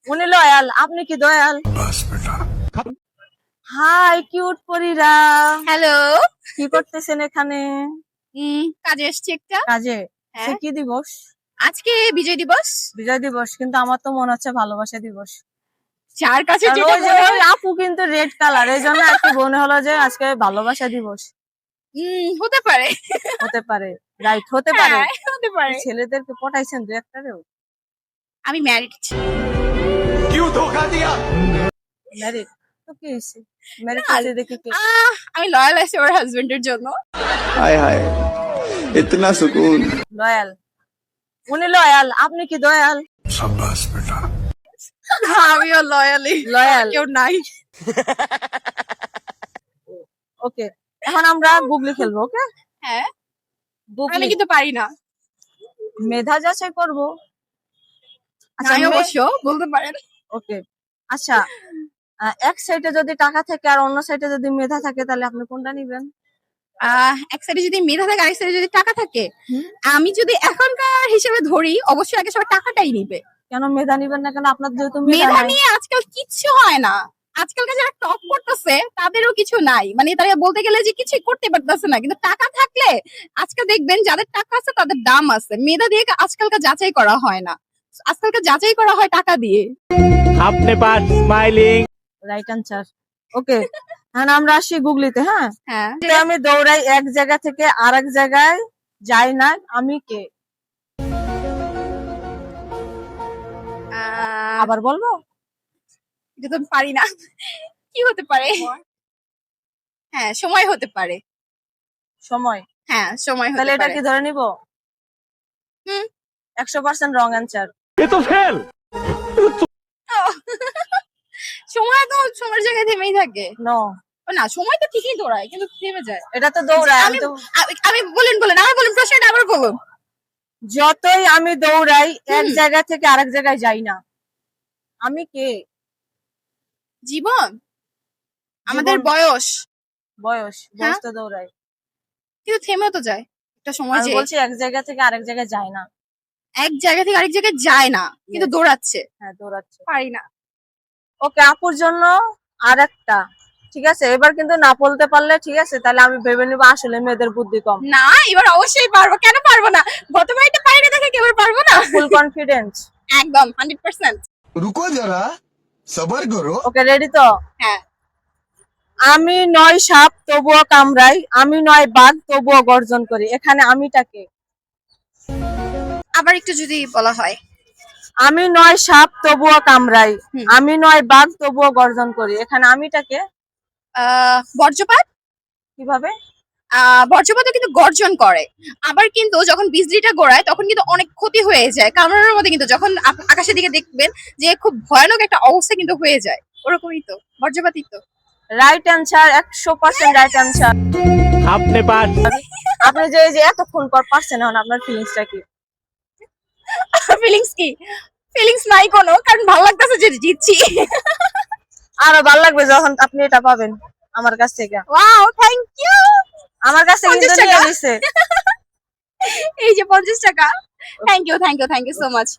উনি লয়াল, আপনি কি দয়াল? বাস বেটা। হাই কিউট পরীরা, হ্যালো। কি করতেছেন এখানে? কাজে এসছি একটা। কাজে? হ্যাঁ। সে কি দিবস? আজকে বিজয় দিবস। বিজয় দিবস, কিন্তু আমার তো মনে হচ্ছে ভালোবাসা দিবস। যার কাছে কারণ যেটা ওই যে মনে ওই হয়। আপু কিন্তু রেড কালার, এই জন্য একটু মনে হলো যে আজকে ভালোবাসা দিবস। হতে পারে। হতে পারে, রাইট, হতে পারে। হ্যাঁ, হতে পারে। ছেলেদেরকে পটাইছেন দু একটারেও? আমি ম্যারিড। क्यों धोखा दिया? ম্যারিড তো কি হয়েছে? ম্যারিড না, হচ্ছে দেখি কি? আমি লয়াল আছি ওর হাজবেন্ডের জন্য। हाय हाय इतना सुकून। লয়াল, উনি লয়াল, আপনি কি দয়াল? शाबाश बेटा। আমিও লয়ালি। লয়াল, কেউ নাই। ওকে। এখন আমরা গুগলি খেলবো, ওকে? হ্যাঁ, আমি গুগলি কিন্তু পারি না। মেধা যাচাই করবো। আচ্ছা, নাই অবশ্য বলতে পারেন। ওকে। আচ্ছা, এক সাইডে যদি টাকা থাকে আর অন্য সাইডে যদি মেধা থাকে, তাহলে আপনি কোনটা নিবেন? এক সাইডে যদি মেধা থাকে, আরেক সাইডে যদি টাকা থাকে, হুম। আমি যদি এখনকার হিসেবে ধরি, অবশ্যই আগে সবাই টাকাটাই নিবে। কেন মেধা নিবেন না? কেন আপনার যেহেতু মেধা মেধা নাই। নিয়ে আজকাল কিচ্ছু হয় না। আজকালকার যারা টপ করতেছে তাদেরও কিছু নাই, মানে তারা বলতে গেলে যে কিছু করতে পারতেছে না, কিন্তু টাকা থাকলে আজকাল দেখবেন যাদের টাকা আছে তাদের দাম আছে। মেধা দিয়ে আজকালকার যাচাই করা হয় না, আজকালকার যাচাই করা হয় টাকা দিয়ে। अपने पास स्माइलिंग। Right answer. ওকে, এখন আমরা আসি গুগলিতে। হ্যাঁ, হ্যাঁ, তো আমি দৌড়াই এক জায়গা থেকে আরেক জায়গায়, যাই না, আমি কে? আবার বলবো? এটা তো পারি না। কি হতে পারে? হ্যাঁ, সময় হতে পারে। সময়? হ্যাঁ, সময় তাহলে হতে এটা পারে। কি ধরে নিব? হুম। 100% রং অ্যান্সার। ये तो फेल। সময় তো সময়ের জায়গায় থেমেই থাকে। নো, না, সময় তো ঠিকই দৌড়ায় কিন্তু থেমে যায়। এটা তো দৌড়ায়। আমি আমি তো আমি বলেন আমার বলেন প্রশ্নটা আবার বলুন। যতই আমি দৌড়াই এক হুম। জায়গা থেকে আরেক জায়গায় যাই না, আমি কে? জীবন, আমাদের বয়স, বয়স? হ্যাঁ? বয়স তো দৌড়াই। কিন্তু থেমেও তো যায় একটা সময়, আমি যে বলছি এক জায়গা থেকে আরেক জায়গায় যায় না। এক জায়গা থেকে আরেক জায়গায় যায় না, কিন্তু Yes. দৌড়াচ্ছে। হ্যাঁ, দৌড়াচ্ছে। পারি না। ওকে, আপুর জন্য আরেকটা। ঠিক আছে, এবার কিন্তু না বলতে পারলে ঠিক আছে, তাহলে আমি ভেবে নিবো আসলে মেয়েদের বুদ্ধি কম। না, এবার অবশ্যই পারবো, কেন পারবো না? গতবার এটা পারি না দেখে এবার পারবো না। Full confidence. একদম 100%। रुको जरा सबर करो। ওকে, রেডি তো? হ্যাঁ। আমি নয় সাপ তবুও কামড়াই, আমি নয় বাঘ তবুও গর্জন করি, এখানে আমিটাকে? আবার একটু যদি বলা হয়। আমি নয় সাপ তবুও কামড়াই, হুম। আমি নয় বাঘ তবুও গর্জন করি, এখানে আমিটাকে? বজ্রপাত। কিভাবে? বজ্রপাত কিন্তু গর্জন করে, আবার কিন্তু যখন বিজলিটা গড়ায় তখন কিন্তু অনেক ক্ষতি হয়ে যায়। কামড়ানোর মধ্যে কিন্তু যখন আকাশের দিকে দেখবেন যে খুব ভয়ানক একটা অবস্থা কিন্তু হয়ে যায়, ওরকমই তো বজ্রপাতই তো। Right answer, 100% right answer. अपने पास আপনি যে এই যে এতক্ষণ পর পারছেন, এখন আপনার ফিলিংসটা কি? ফিলিংস কি? ফিলিংস নাই কোনো, কারণ ভালো লাগতেছে যে জিতছি। আরো ভালো লাগবে যখন আপনি এটা পাবেন আমার কাছ থেকে। Wow, thank you. আমার কাছে কিন্তু 50 নিয়ে টাকা। নিছে। এই যে 50 টাকা। Thank you so much.